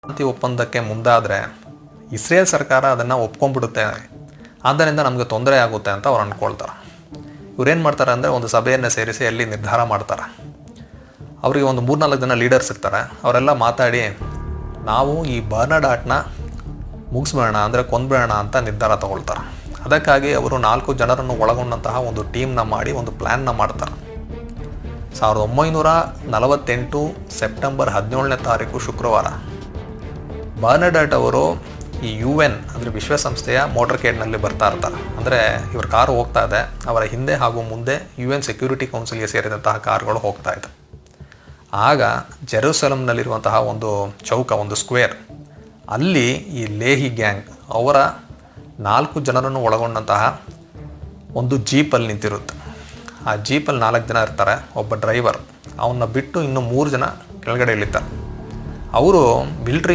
ಶಾಂತಿ ಒಪ್ಪಂದಕ್ಕೆ ಮುಂದಾದರೆ ಇಸ್ರೇಲ್ ಸರ್ಕಾರ ಅದನ್ನು ಒಪ್ಕೊಂಡ್ಬಿಡುತ್ತೆ, ಆದ್ದರಿಂದ ನಮಗೆ ತೊಂದರೆ ಆಗುತ್ತೆ ಅಂತ ಅವ್ರು ಅಂದ್ಕೊಳ್ತಾರೆ. ಇವ್ರೇನು ಮಾಡ್ತಾರೆ ಅಂದರೆ ಒಂದು ಸಭೆಯನ್ನು ಸೇರಿಸಿ ಅಲ್ಲಿ ನಿರ್ಧಾರ ಮಾಡ್ತಾರೆ. ಅವರಿಗೆ ಒಂದು 3-4 ಜನ ಲೀಡರ್ಸ್ ಇರ್ತಾರೆ. ಅವರೆಲ್ಲ ಮಾತಾಡಿ ನಾವು ಈ ಬರ್ನಡಾಟ್ನ ಮುಗಿಸ್ಬೇಡ ಅಂದರೆ ಕೊಂದ್ಬೇಡ ಅಂತ ನಿರ್ಧಾರ ತಗೊಳ್ತಾರೆ. ಅದಕ್ಕಾಗಿ ಅವರು 4 ಜನರನ್ನು ಒಳಗೊಂಡಂತಹ ಒಂದು ಟೀಮ್ನ ಮಾಡಿ ಒಂದು ಪ್ಲ್ಯಾನ್ನ ಮಾಡ್ತಾರೆ. 1948 ಸೆಪ್ಟೆಂಬರ್ 17ನೇ ತಾರೀಕು ಶುಕ್ರವಾರ ಬರ್ನಡಾಟ್ ಅವರು ಈ UN ಅಂದರೆ ವಿಶ್ವಸಂಸ್ಥೆಯ ಮೋಟರ್ ಕೇಡ್ನಲ್ಲಿ ಬರ್ತಾ ಇರ್ತಾರೆ. ಅಂದರೆ ಇವ್ರ ಕಾರು ಹೋಗ್ತಾ ಇದೆ, ಅವರ ಹಿಂದೆ ಹಾಗೂ ಮುಂದೆ UN ಸೆಕ್ಯೂರಿಟಿ ಕೌನ್ಸಿಲ್ಗೆ ಸೇರಿದಂತಹ ಕಾರುಗಳು ಹೋಗ್ತಾ ಇದೆ. ಆಗ ಜೆರೂಸಲಂನಲ್ಲಿರುವಂತಹ ಒಂದು ಚೌಕ, ಒಂದು ಸ್ಕ್ವೇರ್, ಅಲ್ಲಿ ಈ ಲೇಹಿ ಗ್ಯಾಂಗ್ ಅವರ 4 ಜನರನ್ನು ಒಳಗೊಂಡಂತಹ ಒಂದು ಜೀಪಲ್ಲಿ ನಿಂತಿರುತ್ತೆ. ಆ ಜೀಪಲ್ಲಿ 4 ಜನ ಇರ್ತಾರೆ, ಒಬ್ಬ ಡ್ರೈವರ್. ಅವನ್ನ ಬಿಟ್ಟು ಇನ್ನು 3 ಜನ ಕೆಳಗಡೆ ಇಳಿತಾರೆ. ಅವರು ಮಿಲ್ಟ್ರಿ